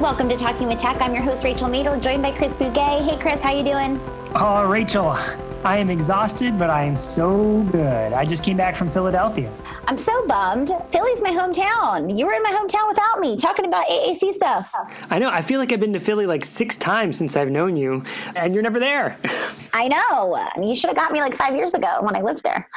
Welcome to Talking with Tech. I'm your host, Rachel Madel, joined by Chris Bugay. Hey, Chris, how you doing? Oh, Rachel, I am exhausted, but I am so good. I just came back from Philadelphia. I'm so bummed. Philly's my hometown. You were in my hometown without me, talking about AAC stuff. I know. I feel like I've been to Philly like 6 times since I've known you, and you're never there. I know. You should have got me like 5 years ago when I lived there.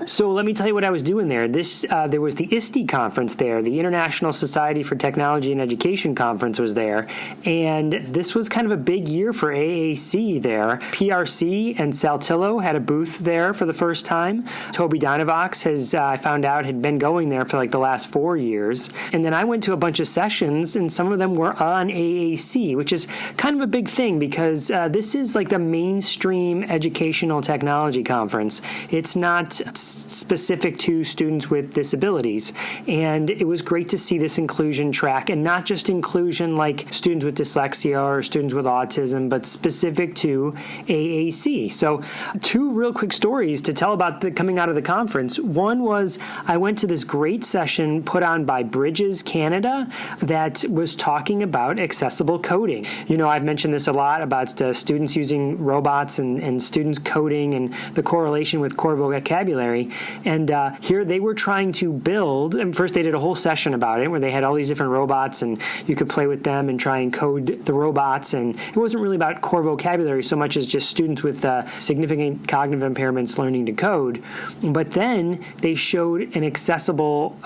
So let me tell you what I was doing there. There was the ISTE conference there. The International Society for Technology and Education conference was there. And this was kind of a big year for AAC there. PRC and Saltillo had a booth there for the first time. Toby Donavox I found out, had been going there for like the last 4 years. And then I went to a bunch of sessions, and some of them were on AAC, which is kind of a big thing because this is like the mainstream educational technology conference. It's not specific to students with disabilities. And it was great to see this inclusion track, and not just inclusion like students with dyslexia or students with autism, but specific to AAC. So 2 real quick stories to tell about coming out of the conference. One was I went to this great session put on by Bridges Canada that was talking about accessible coding. You know, I've mentioned this a lot about students using robots and students coding and the correlation with core vocabulary. And here they were trying to build, and first they did a whole session about it where they had all these different robots and you could play with them and try and code the robots. And it wasn't really about core vocabulary so much as just students with significant cognitive impairments learning to code. But then they showed an accessible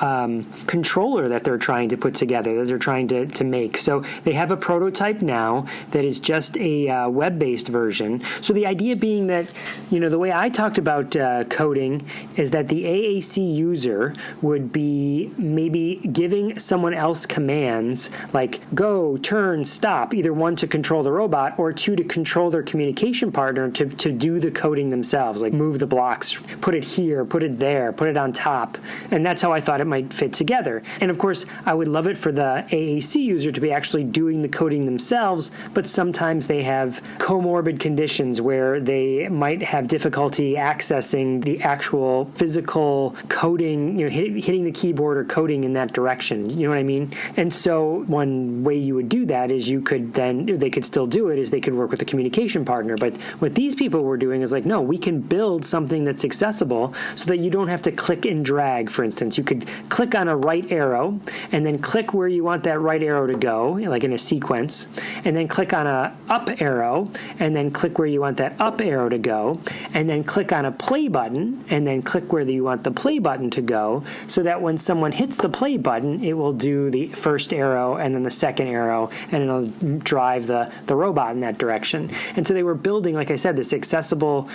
controller that they're trying to put together, that they're trying to make. So they have a prototype now that is just a web-based version. So the idea being that, you know, the way I talked about coding is that the AAC user would be maybe giving someone else commands like go, turn, stop, either 1 to control the robot or 2 to control their communication partner to do the coding themselves, like move the blocks, put it here, put it there, put it on top. And that's how I thought it might fit together. And of course, I would love it for the AAC user to be actually doing the coding themselves, but sometimes they have comorbid conditions where they might have difficulty accessing the actual physical coding, you know, hitting the keyboard or coding in that direction. You know what I mean? And so one way you would do that is they could still do it, is they could work with a communication partner. But what these people were doing is like, no, we can build something that's accessible so that you don't have to click and drag, for instance. You could click on a right arrow and then click where you want that right arrow to go, like in a sequence, and then click on a up arrow and then click where you want that up arrow to go, and then click on a play button and then click where you want the play button to go, so that when someone hits the play button, it will do the first arrow and then the second arrow, and it'll drive the robot in that direction. And so they were building, like I said, this accessible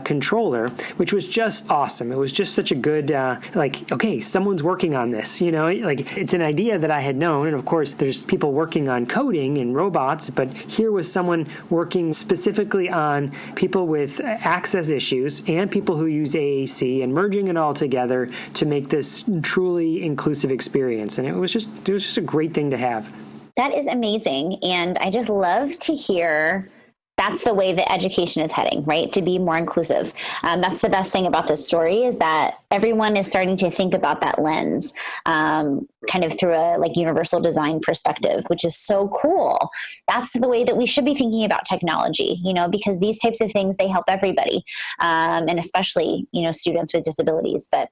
controller, which was just awesome. It was just such a good, okay, someone's working on this, you know, like it's an idea that I had known. And of course, there's people working on coding and robots, but here was someone working specifically on people with access issues and people who use AAC and merging it all together to make this truly inclusive experience. And it was just a great thing to have. That is amazing. And I just love to hear that's the way that education is heading, right? To be more inclusive. That's the best thing about this story, is that everyone is starting to think about that lens, kind of through a like universal design perspective, which is so cool. That's the way that we should be thinking about technology, you know, because these types of things, they help everybody, and especially, you know, students with disabilities. But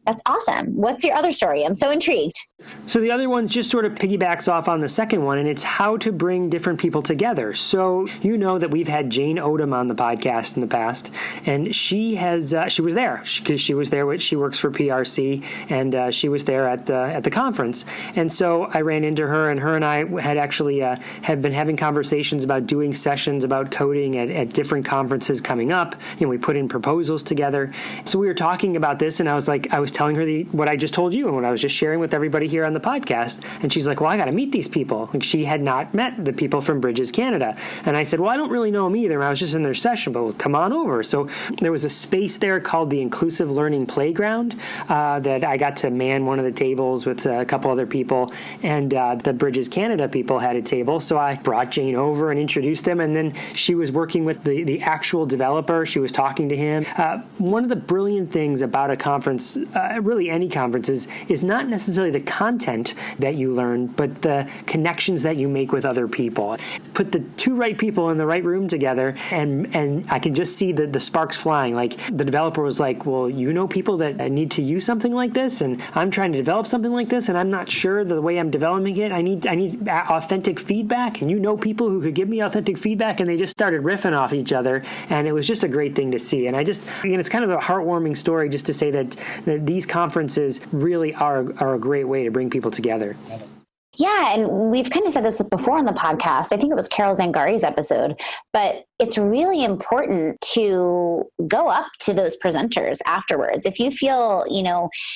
that's awesome. What's your other story? I'm so intrigued. So the other one just sort of piggybacks off on the second one, and it's how to bring different people together. So you know that we've had Jane Odom on the podcast in the past, and she was there because she was there. She works for PRC, and she was there at the conference. And so I ran into her, and I had actually have been having conversations about doing sessions about coding at different conferences coming up. You know, we put in proposals together. So we were talking about this, and I was telling her what I just told you and what I was just sharing with everybody here on the podcast. And she's like, well, I got to meet these people. Like, she had not met the people from Bridges Canada. And I said, well, I don't really know them either. I was just in their session, but come on over. So there was a space there called the Inclusive Learning Playground that I got to man one of the tables Channels with a couple other people, and the Bridges Canada people had a table. So I brought Jane over and introduced them, and then she was working with the actual developer. She was talking to him. One of the brilliant things about a conference, really any conference, is not necessarily the content that you learn, but the connections that you make with other people. Put the two right people in the right room together, and I can just see the sparks flying. Like the developer was like, well, you know people that need to use something like this, and I'm trying to develop something like this, and I'm not sure the way I'm developing it. I need authentic feedback, and you know people who could give me authentic feedback, and they just started riffing off each other, and it was just a great thing to see. And it's kind of a heartwarming story just to say that these conferences really are a great way to bring people together. Yeah, and we've kind of said this before on the podcast. I think it was Carol Zangari's episode, but it's really important to go up to those presenters afterwards. If you feel,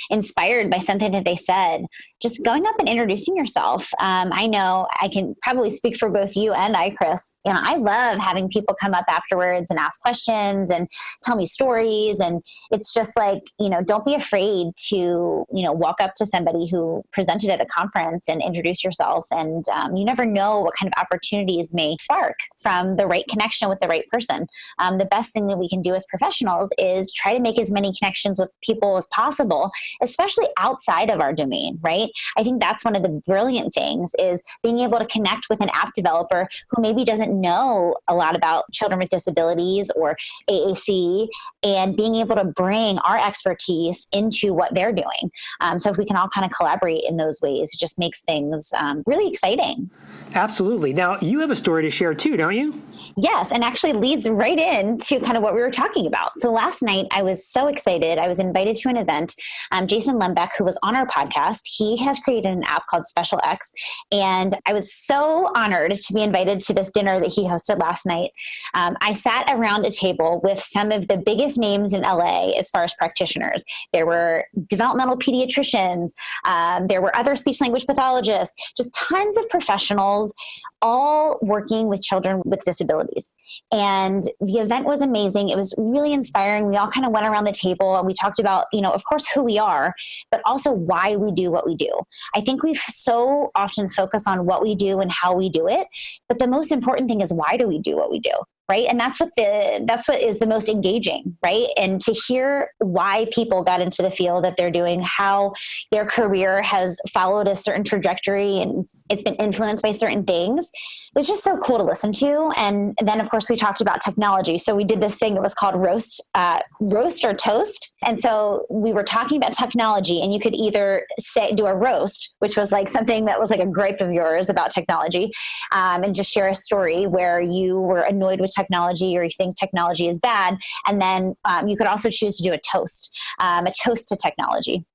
inspired by something that they said, just going up and introducing yourself. I know I can probably speak for both you and I, Chris. I love having people come up afterwards and ask questions and tell me stories. And it's just like, don't be afraid to, walk up to somebody who presented at a conference and introduce yourself. And you never know what kind of opportunities may spark from the right connection with the right person. The best thing that we can do as professionals is try to make as many connections with people as possible, especially outside of our domain, right? I think that's one of the brilliant things is being able to connect with an app developer who maybe doesn't know a lot about children with disabilities or AAC, and being able to bring our expertise into what they're doing. So if we can all kind of collaborate in those ways, it just makes things really exciting. Absolutely. Now, you have a story to share too, don't you? Yes, and actually leads right into kind of what we were talking about. So last night, I was so excited. I was invited to an event. Jason Lembeck, who was on our podcast, he has created an app called Special X, and I was so honored to be invited to this dinner that he hosted last night. I sat around a table with some of the biggest names in LA as far as practitioners. There were developmental pediatricians, there were other speech language pathologists, just tons of professionals, all working with children with disabilities. And the event was amazing. It was really inspiring. We all kind of went around the table and we talked about, of course, who we are, but also why we do what we do. I think we so often focus on what we do and how we do it, but the most important thing is, why do we do what we do? Right. And that's what is the most engaging, right? And to hear why people got into the field that they're doing, how their career has followed a certain trajectory and it's been influenced by certain things. It's just so cool to listen to. And then, of course, we talked about technology. So we did this thing that was called roast or toast. And so we were talking about technology, and you could either do a roast, which was like something that was like a gripe of yours about technology, and just share a story where you were annoyed with technology or you think technology is bad. And then you could also choose to do a toast to technology.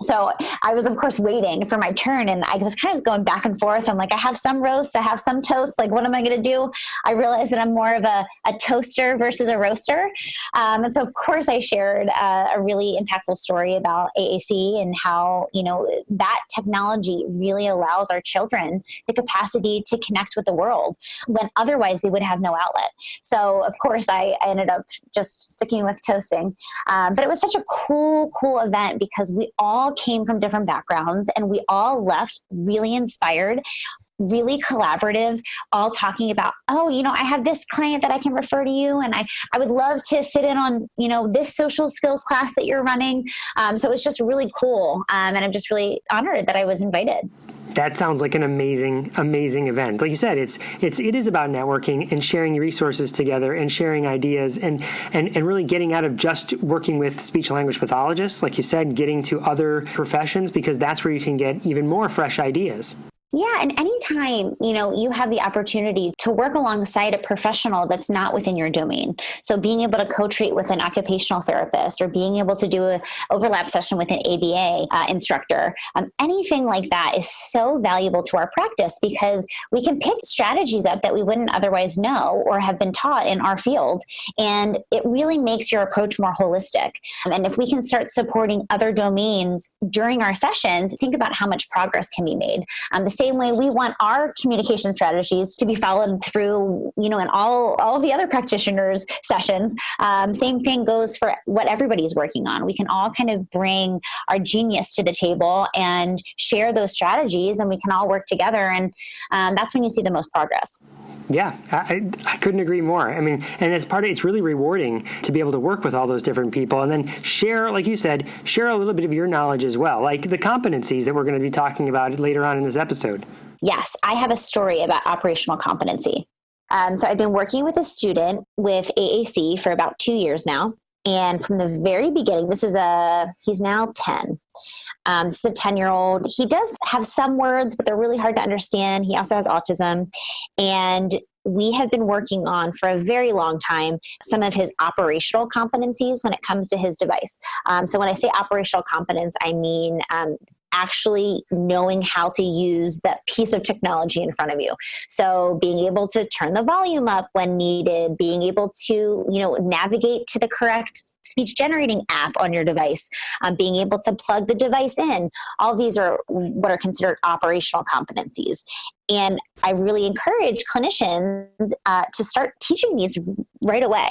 So I was, of course, waiting for my turn, and I was kind of going back and forth. I'm like, I have some roast, I have some toast. Like, what am I going to do? I realized that I'm more of a toaster versus a roaster. And so, of course, I shared a really impactful story about AAC and how, that technology really allows our children the capacity to connect with the world when otherwise they would have no outlet. So, of course, I ended up just sticking with toasting. But it was such a cool event because we all came from different backgrounds and we all left really inspired, really collaborative, all talking about, I have this client that I can refer to you, and I would love to sit in on, this social skills class that you're running. So it was just really cool. And I'm just really honored that I was invited. That sounds like an amazing event. Like you said, it is about networking and sharing resources together and sharing ideas and really getting out of just working with speech and language pathologists, like you said, getting to other professions, because that's where you can get even more fresh ideas. Yeah. And anytime, you have the opportunity to work alongside a professional that's not within your domain. So being able to co-treat with an occupational therapist or being able to do an overlap session with an ABA instructor, anything like that is so valuable to our practice because we can pick strategies up that we wouldn't otherwise know or have been taught in our field. And it really makes your approach more holistic. And if we can start supporting other domains during our sessions, think about how much progress can be made. The same way we want our communication strategies to be followed through, in all of the other practitioners' sessions. Same thing goes for what everybody's working on. We can all kind of bring our genius to the table and share those strategies, and we can all work together. And that's when you see the most progress. Yeah, I couldn't agree more. I mean, and as part of it's really rewarding to be able to work with all those different people and then share, like you said, share a little bit of your knowledge as well, like the competencies that we're going to be talking about later on in this episode. Yes, I have a story about operational competency. So I've been working with a student with AAC for about 2 years now. And from the very beginning, he's now 10. This is a 10-year-old. He does have some words, but they're really hard to understand. He also has autism. And we have been working on for a very long time some of his operational competencies when it comes to his device. So when I say operational competence, I mean actually knowing how to use that piece of technology in front of you. So being able to turn the volume up when needed, being able to, navigate to the correct speech generating app on your device, being able to plug the device in. All these are what are considered operational competencies. And I really encourage clinicians to start teaching these right away.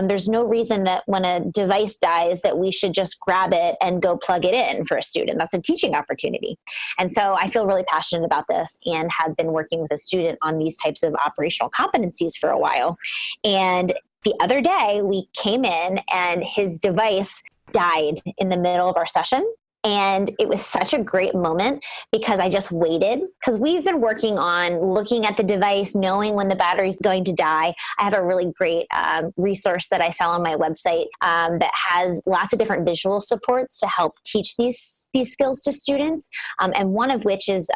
There's no reason that when a device dies that we should just grab it and go plug it in for a student. That's a teaching opportunity. And so I feel really passionate about this and have been working with a student on these types of operational competencies for a while. And the other day we came in and his device died in the middle of our session. And it was such a great moment because I just waited, because we've been working on looking at the device, knowing when the battery's going to die. I have a really great resource that I sell on my website that has lots of different visual supports to help teach these skills to students. And one of which is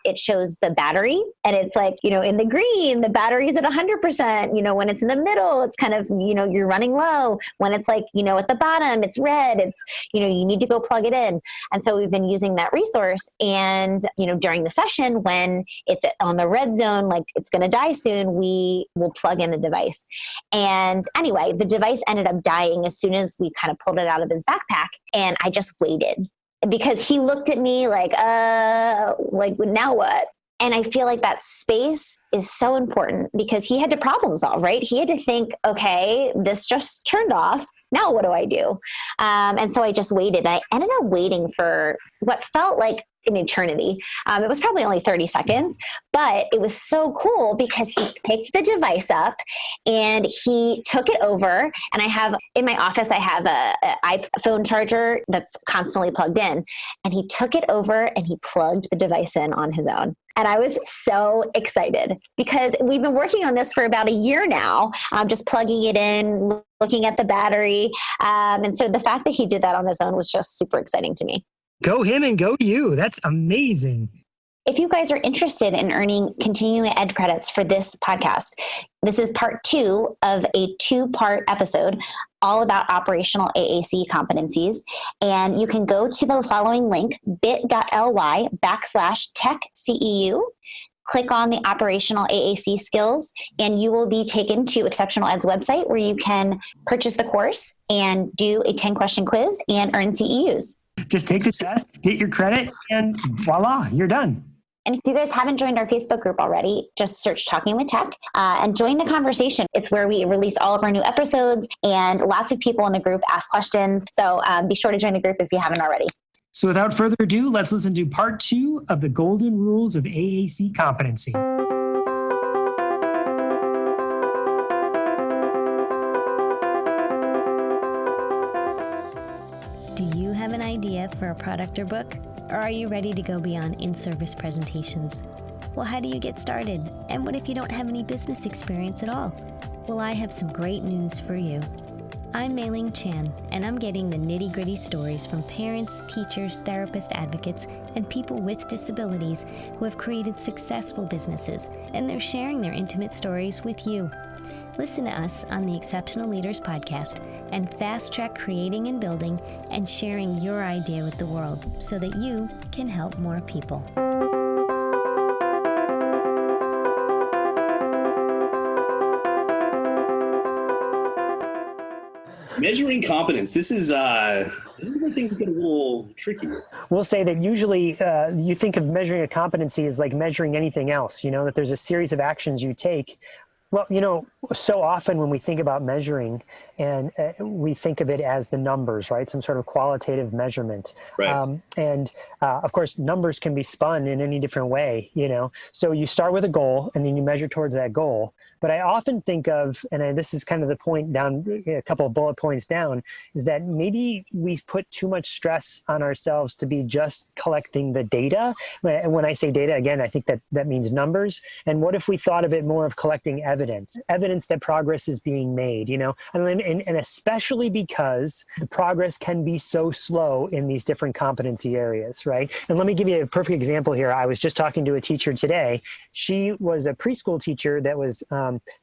it shows the battery, and it's like, in the green, the battery's at 100%. When it's in the middle, it's kind of, you're running low. When it's like, at the bottom, it's red. It's, you need to go plug it in. And so we've been using that resource. And, during the session, when it's on the red zone, like it's going to die soon, we will plug in the device. And anyway, the device ended up dying as soon as we kind of pulled it out of his backpack. And I just waited because he looked at me like now what? And I feel like that space is so important because he had to problem solve, right? He had to think, okay, this just turned off. Now what do I do? And so I just waited. I ended up waiting for what felt like an eternity. It was probably only 30 seconds, but it was so cool because he picked the device up and he took it over. And I have in my office, I have a iPhone charger that's constantly plugged in, and he took it over and he plugged the device in on his own. And I was so excited because we've been working on this for about a year now, just plugging it in, looking at the battery. And so the fact that he did that on his own was just super exciting to me. Go him and go you. That's amazing. If you guys are interested in earning continuing ed credits for this podcast, this is part 2 of a 2-part episode all about operational AAC competencies. And you can go to the following link, bit.ly/techCEU. Click on the operational AAC skills, and you will be taken to Exceptional Ed's website where you can purchase the course and do a 10-question quiz and earn CEUs. Just take the test, get your credit, and voila, you're done. And if you guys haven't joined our Facebook group already, just search Talking with Tech and join the conversation. It's where we release all of our new episodes, and lots of people in the group ask questions. So be sure to join the group if you haven't already. So without further ado, let's listen to part 2 of the Golden Rules of AAC Competency. Do you have an idea for a product or book? Or are you ready to go beyond in-service presentations? Well, how do you get started? And what if you don't have any business experience at all? Well, I have some great news for you. I'm Mei-Ling Chan, and I'm getting the nitty-gritty stories from parents, teachers, therapists, advocates, and people with disabilities who have created successful businesses, and they're sharing their intimate stories with you. Listen to us on the Exceptional Leaders Podcast and fast-track creating and building and sharing your idea with the world so that you can help more people. Measuring competence. This is where things get a little tricky. We'll say that usually you think of measuring a competency as like measuring anything else, that there's a series of actions you take. Well, so often when we think about measuring, and we think of it as the numbers, right? Some sort of qualitative measurement. Right. Of course, numbers can be spun in any different way, So you start with a goal and then you measure towards that goal. But I often think of, and this is kind of the point down, a couple of bullet points down, is that maybe we put too much stress on ourselves to be just collecting the data. And when I say data, again, I think that means numbers. And what if we thought of it more of collecting evidence that progress is being made, and especially because the progress can be so slow in these different competency areas, right? And let me give you a perfect example here. I was just talking to a teacher today. She was a preschool teacher that was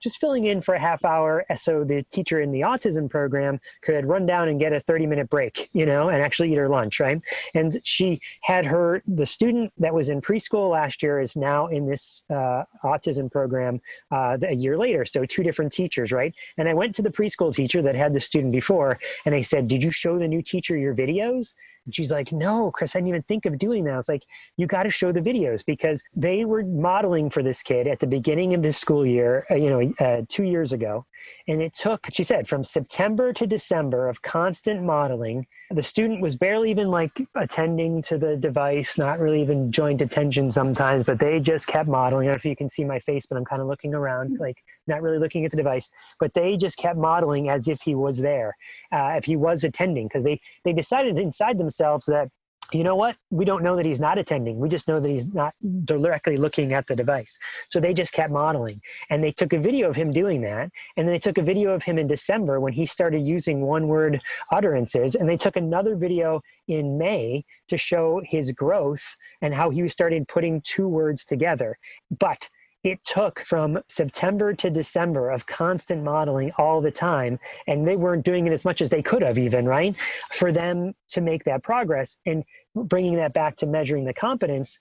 just filling in for a half hour so the teacher in the autism program could run down and get a 30-minute break, and actually eat her lunch, right? And she had the student that was in preschool last year is now in this autism program a year later. So 2 different teachers, right? And I went to the preschool teacher that had the student before, and I said, "Did you show the new teacher your videos?" And she's like, "No, Chris, I didn't even think of doing that." I was like, "You got to show the videos," because they were modeling for this kid at the beginning of this school year, 2 years ago. And it took, she said, from September to December of constant modeling. The student was barely even attending to the device, not really even joint attention sometimes, but they just kept modeling. I don't know if you can see my face, but I'm kind of looking around, not really looking at the device, but they just kept modeling as if he was there, if he was attending, because they decided inside themselves that, you know what? We don't know that he's not attending. We just know that he's not directly looking at the device. So they just kept modeling. And they took a video of him doing that. And then they took a video of him in December when he started using one-word utterances. And they took another video in May to show his growth and how he started putting 2 words together. But it took from September to December of constant modeling all the time, and they weren't doing it as much as they could have even, right? For them to make that progress. And bringing that back to measuring the competence,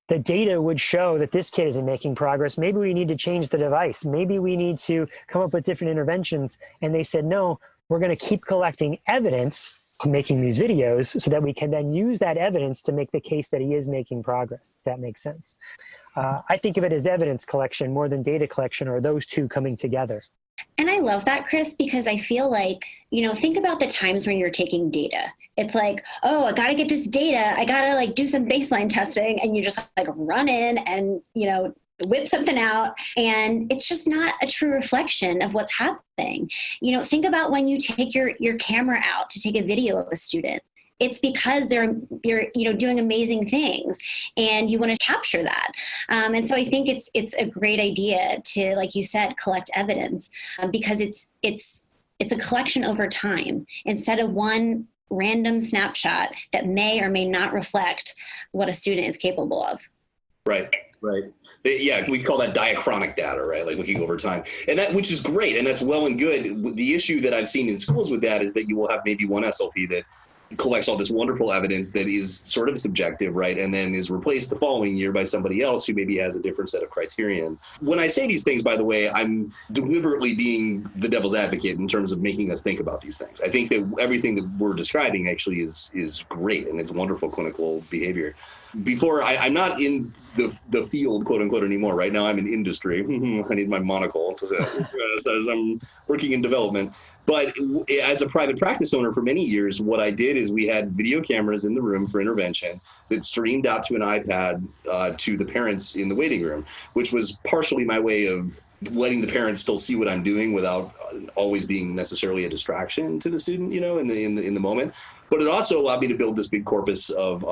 the data would show that this kid isn't making progress. Maybe we need to change the device. Maybe we need to come up with different interventions. And they said, no, we're going to keep collecting evidence to making these videos so that we can then use that evidence to make the case that he is making progress, if that makes sense. I think of it as evidence collection more than data collection, or those two coming together. And I love that, Chris, because I feel like, think about the times when you're taking data. It's like, oh, I got to get this data. I got to do some baseline testing. And you just run in and, whip something out. And it's just not a true reflection of what's happening. Think about when you take your camera out to take a video of a student. It's because you're doing amazing things and you want to capture that. And so I think it's a great idea to, like you said, collect evidence because it's a collection over time instead of one random snapshot that may or may not reflect what a student is capable of. Right. Yeah, we call that diachronic data, right? Looking over time. And which is great. And that's well and good. The issue that I've seen in schools with that is that you will have maybe one SLP that collects all this wonderful evidence that is sort of subjective, right? And then is replaced the following year by somebody else who maybe has a different set of criterion. When I say these things, by the way, I'm deliberately being the devil's advocate in terms of making us think about these things. I think that everything that we're describing actually is great and it's wonderful clinical behavior. I'm not in the field, quote unquote, anymore. Right now I'm in industry. I need my monocle to say I'm working in development. But as a private practice owner for many years, what I did is we had video cameras in the room for intervention that streamed out to an iPad to the parents in the waiting room, which was partially my way of letting the parents still see what I'm doing without always being necessarily a distraction to the student, in the moment. But it also allowed me to build this big corpus of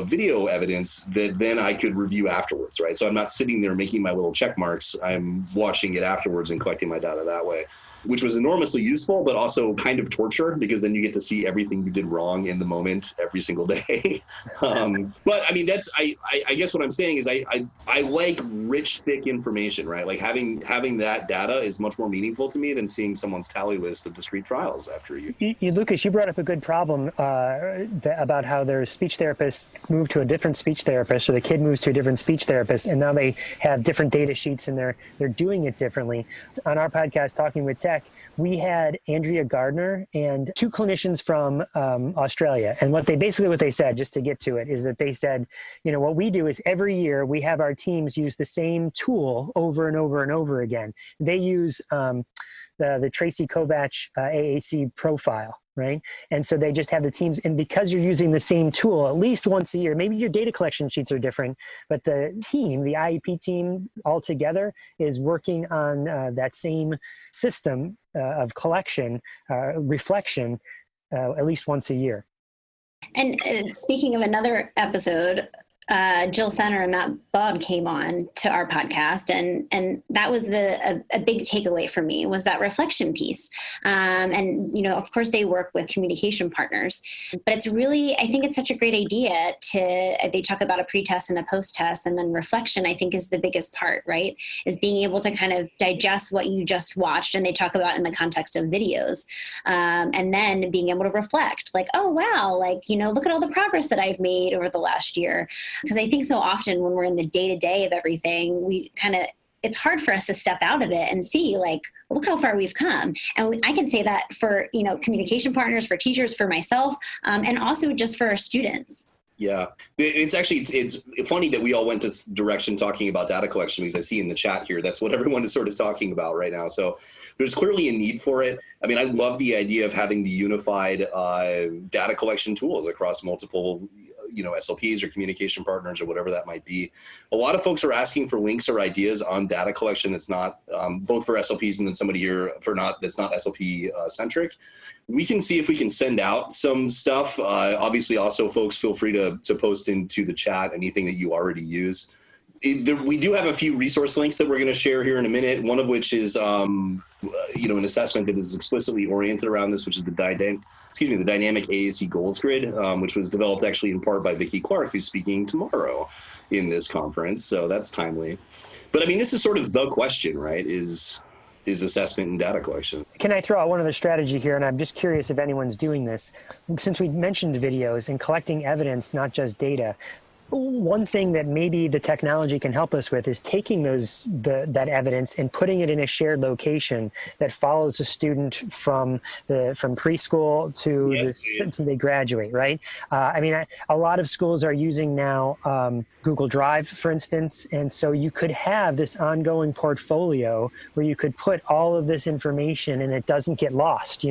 video evidence that then I could review afterwards, right? So I'm not sitting there making my little check marks. I'm watching it afterwards and collecting my data that way, which was enormously useful, but also kind of torture because then you get to see everything you did wrong in the moment every single day. But I mean, I guess what I'm saying is I like rich, thick information, right? Like having that data is much more meaningful to me than seeing someone's tally list of discrete trials after you. Lucas, you brought up a good problem about how their speech therapist moved to a different speech therapist, or the kid moves to a different speech therapist, and now they have different data sheets and they're doing it differently. On our podcast, Talking with Tech, Tech, we had Andrea Gardner and 2 clinicians from Australia. And what they said, just to get to it, is that they said, what we do is every year we have our teams use the same tool over and over and over again. They use the Tracy Kovach AAC profile, right? And so they just have the teams, and because you're using the same tool at least once a year, maybe your data collection sheets are different, but the team, the IEP team all together is working on that same system of collection, reflection, at least once a year. And speaking of another episode, Jill Center and Matt Baud came on to our podcast, and that was a big takeaway for me, was that reflection piece. And of course they work with communication partners, but it's really, I think it's such a great idea they talk about a pre-test and a post-test, and then reflection, I think, is the biggest part, right? Is being able to kind of digest what you just watched, and they talk about in the context of videos, and then being able to reflect, like, oh wow, look at all the progress that I've made over the last year. Because I think so often when we're in the day-to-day of everything, it's hard for us to step out of it and see, look how far we've come. And I can say that for, communication partners, for teachers, for myself, and also just for our students. Yeah, it's funny that we all went this direction talking about data collection, because I see in the chat here, that's what everyone is sort of talking about right now. So there's clearly a need for it. I mean, I love the idea of having the unified data collection tools across multiple SLPs or communication partners or whatever that might be. A lot of folks are asking for links or ideas on data collection that's not both for SLPs and then somebody here that's not SLP centric. We can see if we can send out some stuff. Obviously, also, folks, feel free to post into the chat anything that you already use. We do have a few resource links that we're going to share here in a minute. One of which is, an assessment that is explicitly oriented around this, which is the Dynamic AAC Goals Grid, which was developed actually in part by Vicki Clark, who's speaking tomorrow in this conference. So that's timely. But I mean, this is sort of the question, right? Is assessment and data collection. Can I throw out one other strategy here? And I'm just curious if anyone's doing this. Since we mentioned videos and collecting evidence, not just data, one thing that maybe the technology can help us with is taking that evidence and putting it in a shared location that follows a student from preschool to they graduate, right? A lot of schools are using now Google Drive, for instance, and so you could have this ongoing portfolio where you could put all of this information and it doesn't get lost.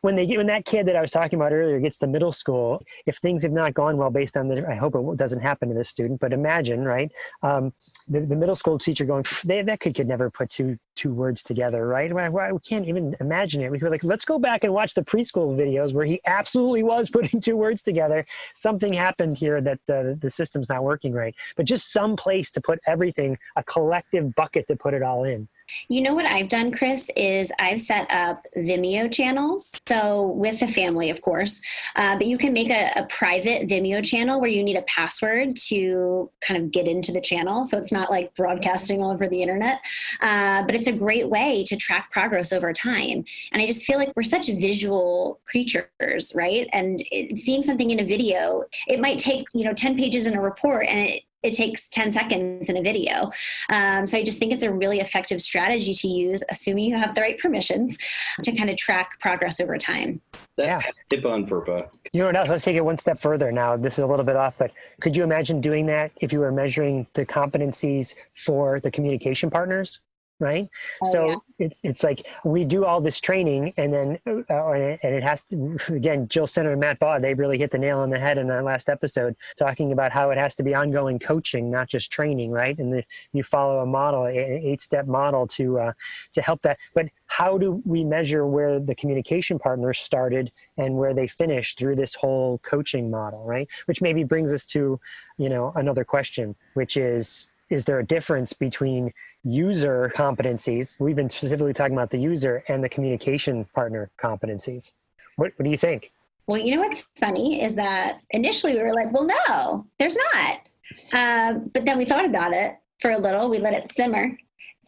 When that kid that I was talking about earlier gets to middle school, if things have not gone well based on I hope it doesn't happen to this student, but imagine, right? The middle school teacher going, that kid could never put two words together, right? We can't even imagine it. We were like, let's go back and watch the preschool videos where he absolutely was putting 2 words together. Something happened here that the system's not working right. But just some place to put everything, a collective bucket to put it all in. You know what I've done, Chris, is I've set up Vimeo channels. So with the family, of course, but you can make a private Vimeo channel where you need a password to kind of get into the channel. So it's not like broadcasting all over the internet, but it's a great way to track progress over time. And I just feel like we're such visual creatures, right? And seeing something in a video, it might take, 10 pages in a report, and it takes 10 seconds in a video. So I just think it's a really effective strategy to use, assuming you have the right permissions, to kind of track progress over time. Tip on Purpa. You know what else? Let's take it one step further now. This is a little bit off, but could you imagine doing that if you were measuring the competencies for the communication partners? Right. It's like we do all this training, and then and it has to, again, Jill Center and Matt Baud, they really hit the nail on the head in our last episode, talking about how it has to be ongoing coaching, not just training. Right. And you follow a model, an 8-step model to help that. But how do we measure where the communication partners started and where they finished through this whole coaching model? Right. Which maybe brings us to, another question, which is there a difference between user competencies? We've been specifically talking about the user and the communication partner competencies. What do you think? Well, what's funny is that initially we were like, well, no, there's not. But then we thought about it for a little, we let it simmer,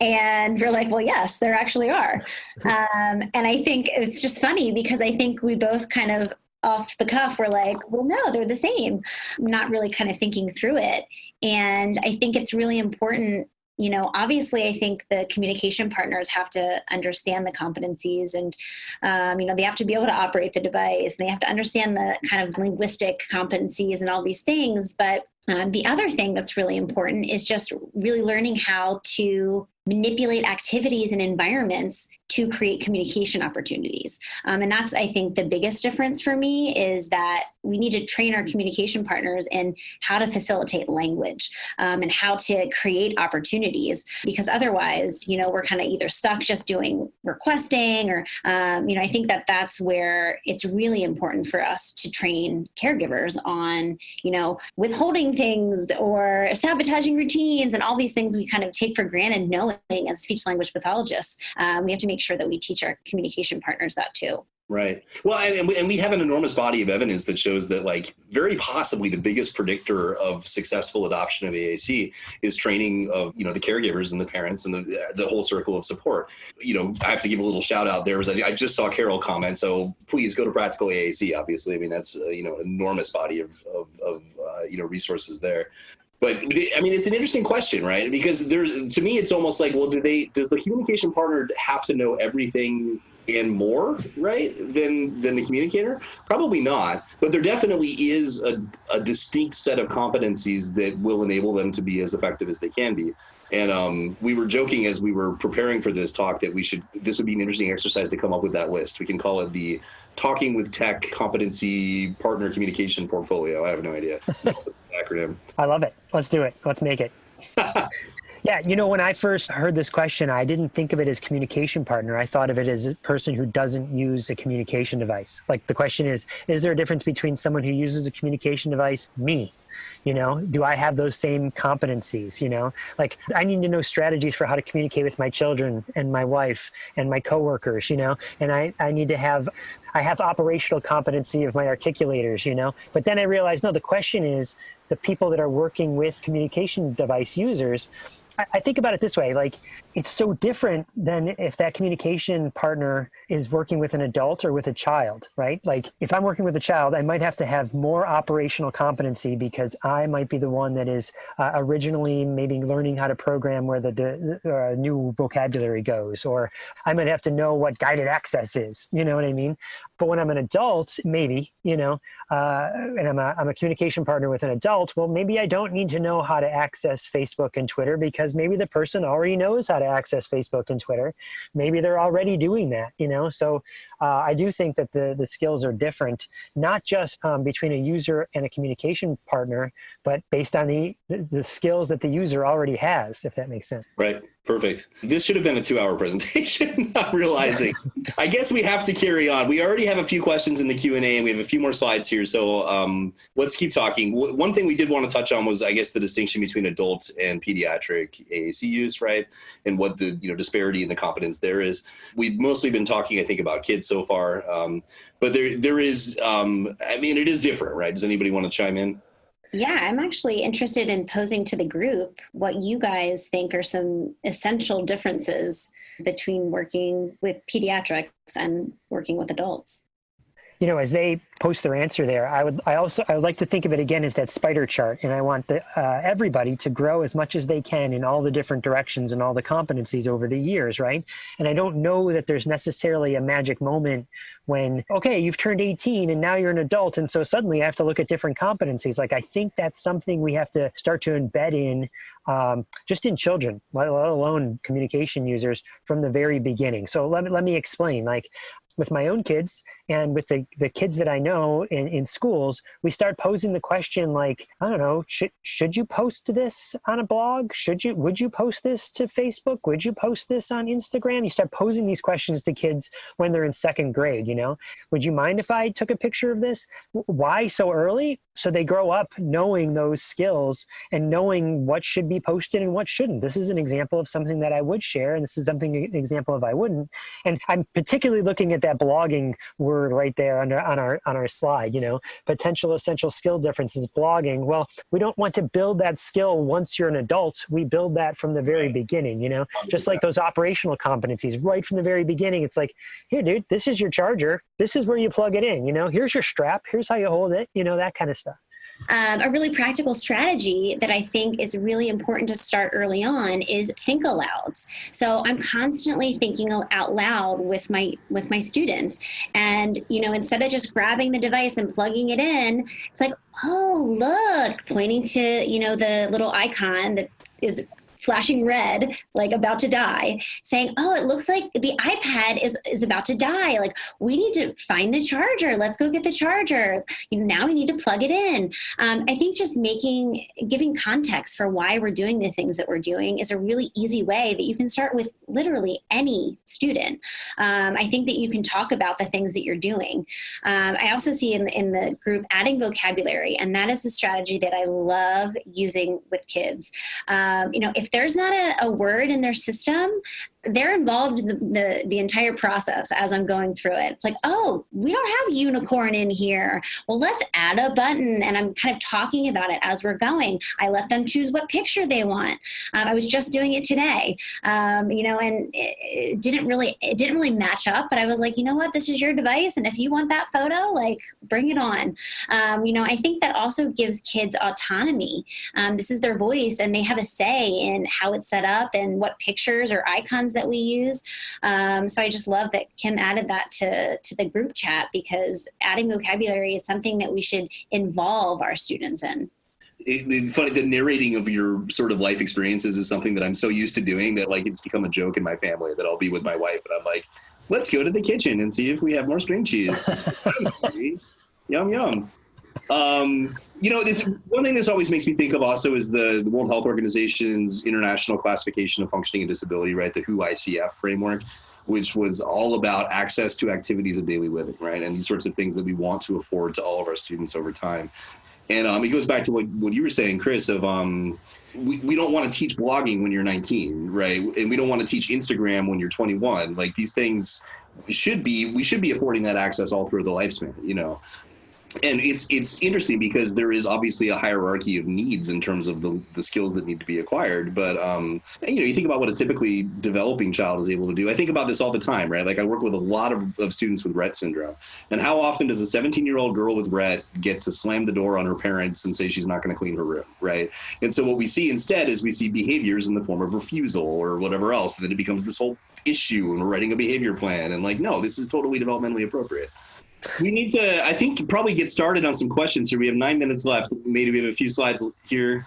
and we're like, well, yes, there actually are. And I think it's just funny because I think we both kind of off the cuff, we're like, well, no, they're the same, not really kind of thinking through it. And I think it's really important obviously I think the communication partners have to understand the competencies and, they have to be able to operate the device and they have to understand the kind of linguistic competencies and all these things. But the other thing that's really important is just really learning how to manipulate activities and environments to create communication opportunities. And that's, I think, the biggest difference for me is that we need to train our communication partners in how to facilitate language and how to create opportunities, because otherwise, we're kind of either stuck just doing requesting or, I think that that's where it's really important for us to train caregivers on, withholding things or sabotaging routines and all these things we kind of take for granted knowing as speech language pathologists. We have to make sure that we teach our communication partners that too. Right. Well, and we have an enormous body of evidence that shows that, like, very possibly the biggest predictor of successful adoption of AAC is training of, the caregivers and the parents and the whole circle of support. I have to give a little shout out there. I just saw Carol comment, so please go to Practical AAC. Obviously, I mean, that's an enormous body of resources there. But it's an interesting question, right? Because to me, it's almost like, well, does the communication partner have to know everything and more, right, than the communicator? Probably not. But there definitely is a distinct set of competencies that will enable them to be as effective as they can be. And we were joking as we were preparing for this talk that this would be an interesting exercise to come up with that list. We can call it the Talking with Tech Competency Partner Communication Portfolio. I have no idea. Acronym. I love it. Let's do it. Let's make it. Yeah, when I first heard this question, I didn't think of it as communication partner. I thought of it as a person who doesn't use a communication device. Like, the question is there a difference between someone who uses a communication device, me? Do I have those same competencies? Like, I need to know strategies for how to communicate with my children and my wife and my coworkers, and I have operational competency of my articulators, but then I realized, no, the question is the people that are working with communication device users. I think about it this way, like, it's so different than if that communication partner is working with an adult or with a child, right? Like, if I'm working with a child, I might have to have more operational competency because I might be the one that is originally maybe learning how to program where the new vocabulary goes, or I might have to know what guided access is, you know what I mean? But when I'm an adult, maybe, and I'm a communication partner with an adult, well, maybe I don't need to know how to access Facebook and Twitter because maybe the person already knows how to access Facebook and Twitter. Maybe they're already doing that, So I do think that the skills are different, not just between a user and a communication partner, but based on the skills that the user already has, if that makes sense. Right. Perfect. This should have been a 2-hour presentation, not realizing. I guess we have to carry on. We already have a few questions in the Q&A and we have a few more slides here. So let's keep talking. One thing we did want to touch on was, I guess, the distinction between adult and pediatric AAC use, right? And what the disparity in the competence there is. We've mostly been talking, I think, about kids so far. But there is, it is different, right? Does anybody want to chime in? Yeah, I'm actually interested in posing to the group what you guys think are some essential differences between working with pediatrics and working with adults. As they post their answer there, I would like to think of it again as that spider chart, and I want everybody to grow as much as they can in all the different directions and all the competencies over the years, right? And I don't know that there's necessarily a magic moment when, okay, you've turned 18 and now you're an adult, and so suddenly I have to look at different competencies. Like, I think that's something we have to start to embed in just in children, let alone communication users, from the very beginning. So let me explain. Like, with my own kids and with the kids that I know in schools, we start posing the question, like, I don't know, should you post this on a blog? Would you post this to Facebook? Would you post this on Instagram? You start posing these questions to kids when they're in second grade, Would you mind if I took a picture of this? Why so early? So they grow up knowing those skills and knowing what should be posted and what shouldn't. This is an example of something that I would share, and this is an example of I wouldn't. And I'm particularly looking at that blogging word right there on our slide, potential essential skill differences, blogging. Well, we don't want to build that skill once you're an adult. We build that from the very beginning, just like those operational competencies right from the very beginning. It's like, here, dude, this is your charger. This is where you plug it in, here's your strap. Here's how you hold it, that kind of stuff. A really practical strategy that I think is really important to start early on is think alouds. So I'm constantly thinking out loud with my students, and instead of just grabbing the device and plugging it in, it's like, oh look, pointing to the little icon that is flashing red, like about to die, saying, oh, it looks like the iPad is about to die. Like, we need to find the charger. Let's go get the charger. Now we need to plug it in. I think just giving context for why we're doing the things that we're doing is a really easy way that you can start with literally any student. I think that you can talk about the things that you're doing. I also see in the group adding vocabulary, and that is a strategy that I love using with kids. If there's not a word in their system, they're involved in the entire process as I'm going through it. It's like, oh, we don't have unicorn in here. Well, let's add a button. And I'm kind of talking about it as we're going. I let them choose what picture they want. I was just doing it today, and it didn't really match up, but I was like, you know what, this is your device. And if you want that photo, like, bring it on. I think that also gives kids autonomy. This is their voice, and they have a say in how it's set up and what pictures or icons that we use. So I just love that Kim added that to the group chat, because adding vocabulary is something that we should involve our students in. It's funny, the narrating of your sort of life experiences is something that I'm so used to doing that, like, it's become a joke in my family that I'll be with my wife and I'm like, let's go to the kitchen and see if we have more string cheese. Yum, yum. This one thing this always makes me think of also is the World Health Organization's International Classification of Functioning and Disability, right? The WHO ICF framework, which was all about access to activities of daily living, right? And these sorts of things that we want to afford to all of our students over time. And it goes back to what you were saying, Chris, of we don't want to teach blogging when you're 19, right? And we don't want to teach Instagram when you're 21. Like, these things we should be affording that access all through the lifespan, And it's interesting because there is obviously a hierarchy of needs in terms of the skills that need to be acquired. But, you think about what a typically developing child is able to do. I think about this all the time, right? Like, I work with a lot of students with Rett syndrome. And how often does a 17-year-old girl with Rett get to slam the door on her parents and say she's not going to clean her room, right? And so what we see instead is we see behaviors in the form of refusal or whatever else. And then it becomes this whole issue, and we're writing a behavior plan. And like, no, this is totally developmentally appropriate. We need to, I think, probably get started on some questions here. We have 9 minutes left. Maybe we have a few slides here.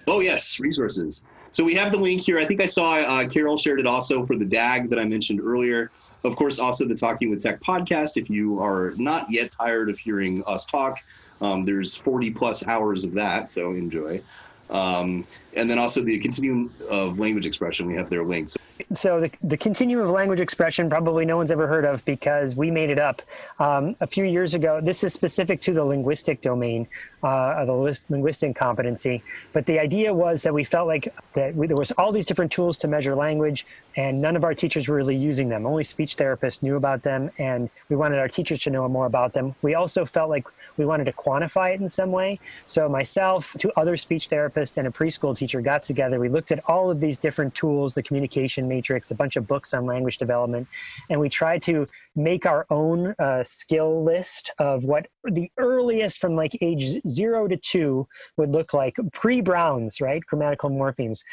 Oh, yes, resources. So we have the link here. I think I saw Carol shared it also for the DAG that I mentioned earlier. Of course, also the Talking with Tech podcast. If you are not yet tired of hearing us talk, there's 40 plus hours of that, so enjoy. And then also the Continuum of Language Expression, we have their links. So the Continuum of Language Expression, probably no one's ever heard of because we made it up a few years ago. This is specific to the linguistic domain, the linguistic competency. But the idea was that we felt like that there was all these different tools to measure language, and none of our teachers were really using them. Only speech therapists knew about them, and we wanted our teachers to know more about them. We also felt like we wanted to quantify it in some way. So myself, two other speech therapists, and a preschool teacher got together. We looked at all of these different tools, the communication matrix, a bunch of books on language development, and we tried to make our own skill list of what the earliest from like age 0 to 2 would look like, pre-Brown's, right? Grammatical morphemes.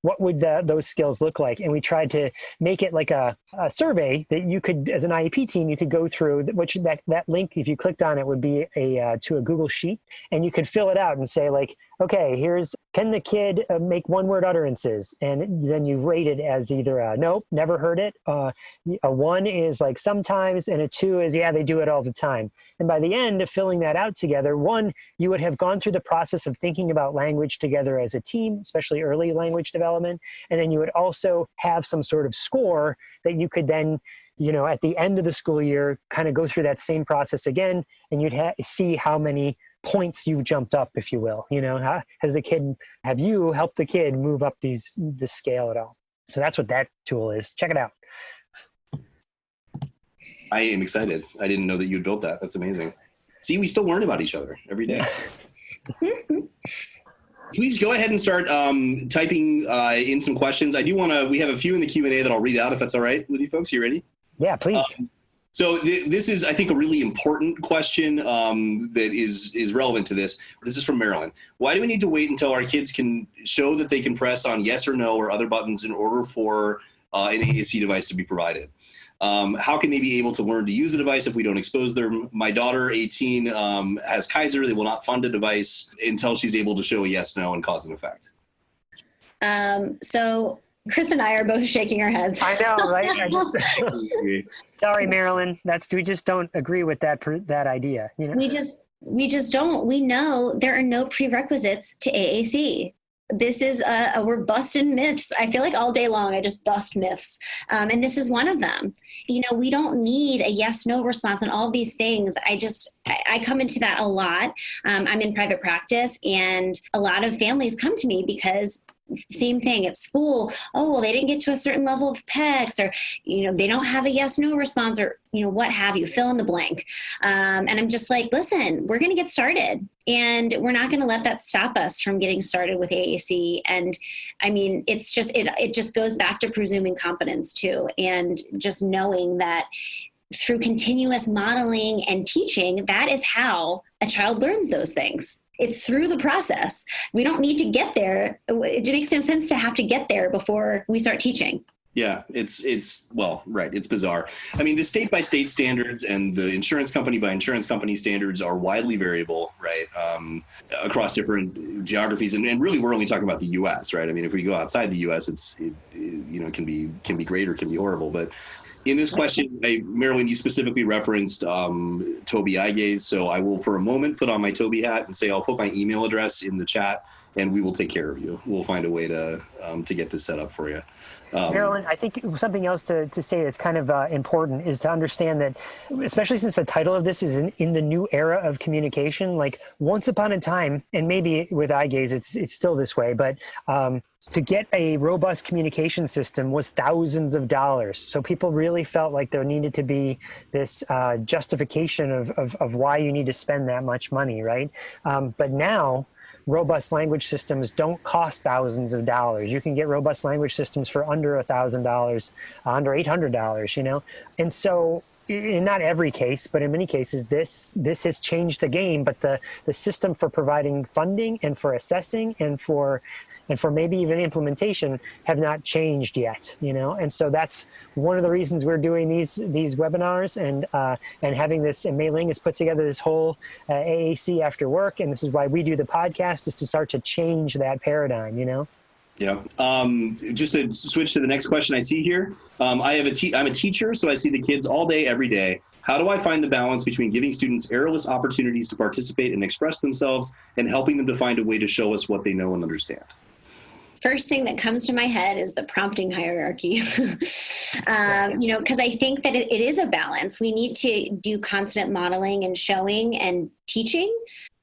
What would those skills look like? And we tried to make it like a survey that you could, as an IEP team, you could go through, which that link, if you clicked on it, would be to a Google Sheet, and you could fill it out and say like, okay, can the kid make one-word utterances? And then you rate it as either a nope, never heard it, a 1 is like sometimes, and a 2 is, yeah, they do it all the time. And by the end of filling that out together, 1, you would have gone through the process of thinking about language together as a team, especially early language development. And then you would also have some sort of score that you could then, at the end of the school year, kind of go through that same process again, and you'd see how many points you've jumped up, if you will. Have you helped the kid move up the scale at all? So that's what that tool is. Check it out. I am excited. I didn't know that you'd built that. That's amazing. See, we still learn about each other every day. Please go ahead and start typing in some questions. I do want to, we have a few in the Q&A that I'll read out if that's all right with you folks. You ready? Yeah, please. So this is, I think, a really important question that is relevant to this. This is from Marilyn. Why do we need to wait until our kids can show that they can press on yes or no or other buttons in order for an AAC device to be provided? How can they be able to learn to use a device if we don't expose them? My daughter, 18, has Kaiser. They will not fund a device until she's able to show a yes, no, and cause and effect. So Chris and I are both shaking our heads. I know, right? Sorry, Marilyn. We just don't agree with that idea. You know? We just don't. We know there are no prerequisites to AAC. This is we're busting myths. I feel like all day long I just bust myths, and this is one of them. You know, we don't need a yes no response on all of these things. I come into that a lot. I'm in private practice, and a lot of families come to me because same thing at school. Oh, well, they didn't get to a certain level of PECs, or, you know, they don't have a yes, no response, or, you know, what have you, fill in the blank. And I'm just like, listen, we're going to get started, and we're not going to let that stop us from getting started with AAC. And I mean, it's just, it just goes back to presuming competence too. And just knowing that through continuous modeling and teaching, that is how a child learns those things. It's through the process. We don't need to get there. It makes no sense to have to get there before we start teaching. Yeah, well, right. It's bizarre. I mean, the state by state standards and the insurance company by insurance company standards are widely variable, right? Across different geographies. And really, we're only talking about the U.S., right? I mean, if we go outside the U.S., it can be great or can be horrible. But in this question, Marilyn, you specifically referenced Toby Eyegaze. So I will, for a moment, put on my Toby hat and say I'll put my email address in the chat, and we will take care of you. We'll find a way to get this set up for you. Marilyn, I think something else to say that's kind of important is to understand that, especially since the title of this is in the new era of communication, like once upon a time, and maybe with Eyegaze it's still this way, but to get a robust communication system was thousands of dollars. So people really felt like there needed to be this justification of why you need to spend that much money, right? But now, robust language systems don't cost thousands of dollars. You can get robust language systems for under $1,000, under $800, you know? And so in not every case, but in many cases, this has changed the game, but the system for providing funding and for assessing and for maybe even implementation have not changed yet, you know? And so that's one of the reasons we're doing these webinars and having this, and Mei Ling has put together this whole AAC after work. And this is why we do the podcast, is to start to change that paradigm, you know? Yeah. Just to switch to the next question I see here. I'm a teacher, so I see the kids all day, every day. How do I find the balance between giving students errorless opportunities to participate and express themselves and helping them to find a way to show us what they know and understand? First thing that comes to my head is the prompting hierarchy. You know, because I think that it is a balance. We need to do constant modeling and showing and teaching,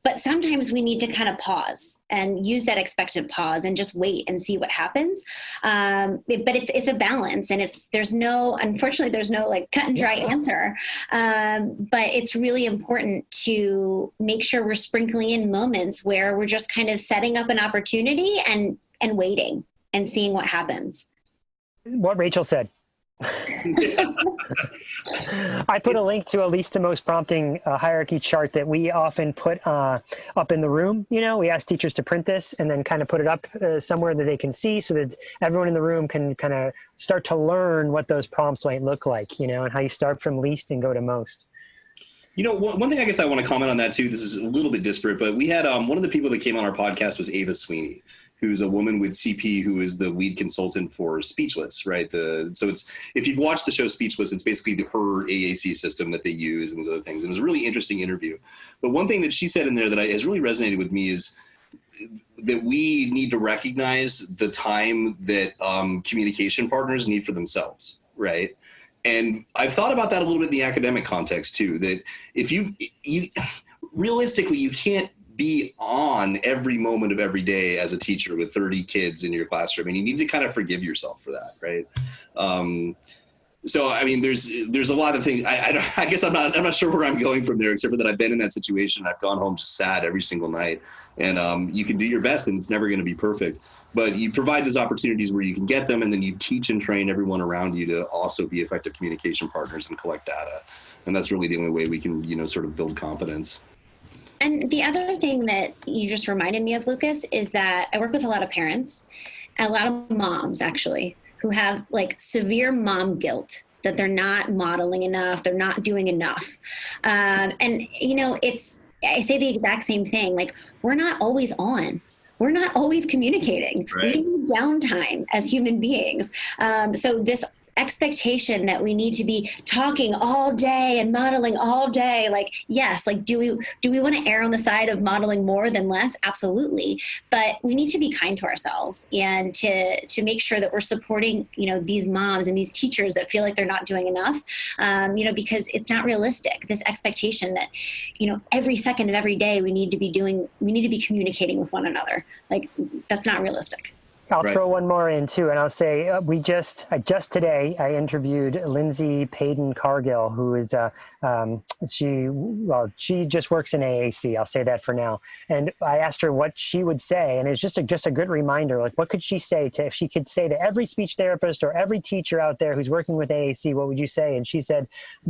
but sometimes we need to kind of pause and use that expectant pause and just wait and see what happens. But it's a balance, and unfortunately, there's no like cut and dry answer. But it's really important to make sure we're sprinkling in moments where we're just kind of setting up an opportunity and waiting and seeing what happens. What Rachel said. I put a link to a least to most prompting hierarchy chart that we often put up in the room. You know, we ask teachers to print this and then kind of put it up somewhere that they can see, so that everyone in the room can kind of start to learn what those prompts might look like, you know, and how you start from least and go to most. You know, one thing I guess I want to comment on that too, this is a little bit disparate, but we had one of the people that came on our podcast was Ava Sweeney, who's a woman with CP who is the lead consultant for Speechless, right? So it's, if you've watched the show Speechless, it's basically her AAC system that they use and these other things. And it was a really interesting interview. But one thing that she said in there that has really resonated with me is that we need to recognize the time that communication partners need for themselves, right? And I've thought about that a little bit in the academic context too, that if you realistically, you can't be on every moment of every day as a teacher with 30 kids in your classroom, and you need to kind of forgive yourself for that, right? So, I mean, there's a lot of things. I guess I'm not sure where I'm going from there, except for that I've been in that situation. I've gone home just sad every single night, and you can do your best, and it's never going to be perfect. But you provide those opportunities where you can get them, and then you teach and train everyone around you to also be effective communication partners and collect data. And that's really the only way we can, sort of build confidence. And the other thing that you just reminded me of, Lucas, is that I work with a lot of parents, a lot of moms actually, who have like severe mom guilt that they're not modeling enough, they're not doing enough. I say the exact same thing. Like, we're not always on. We're not always communicating. Right. We need downtime as human beings. So this expectation that we need to be talking all day and modeling all day, like, yes, like, do we want to err on the side of modeling more than less? Absolutely. But we need to be kind to ourselves and to make sure that we're supporting, these moms and these teachers that feel like they're not doing enough, because it's not realistic. This expectation that, every second of every day we need to be communicating with one another. Like, that's not realistic. I'll throw one more in too, and I'll say just today I interviewed Lindsay Payden Cargill, who is she just works in AAC. I'll say that for now. And I asked her what she would say, and it's just a good reminder. Like, what could she say if she could say to every speech therapist or every teacher out there who's working with AAC, what would you say? And she said,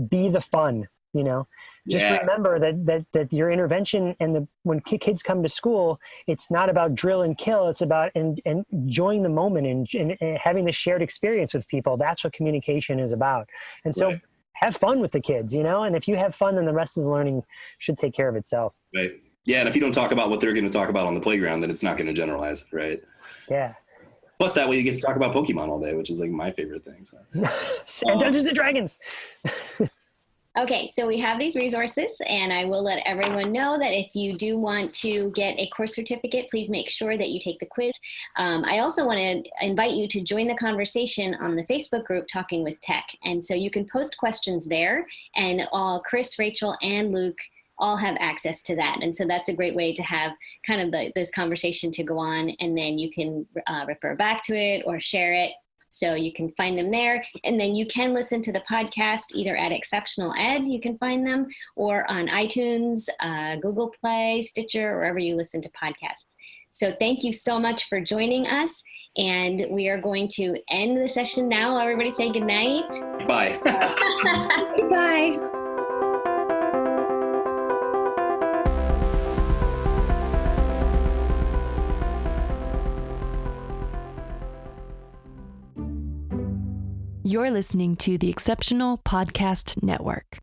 "Be the fun." Remember that your intervention and when kids come to school, it's not about drill and kill. It's about enjoying the moment and having the shared experience with people. That's what communication is about. And so have fun with the kids, and if you have fun, then the rest of the learning should take care of itself. Right. Yeah. And if you don't talk about what they're going to talk about on the playground, then it's not going to generalize. Right. Yeah. Plus that way you get to talk about Pokemon all day, which is like my favorite thing. So. And Dungeons and Dragons. Okay, so we have these resources, and I will let everyone know that if you do want to get a course certificate, please make sure that you take the quiz. I also want to invite you to join the conversation on the Facebook group, Talking with Tech. And so you can post questions there, and Chris, Rachel, and Luke all have access to that. And so that's a great way to have kind of this conversation to go on, and then you can refer back to it or share it. So you can find them there. And then you can listen to the podcast either at Exceptional Ed, you can find them, or on iTunes, Google Play, Stitcher, wherever you listen to podcasts. So thank you so much for joining us. And we are going to end the session now. Everybody say good night. Bye. Goodbye. You're listening to the Exceptional Podcast Network.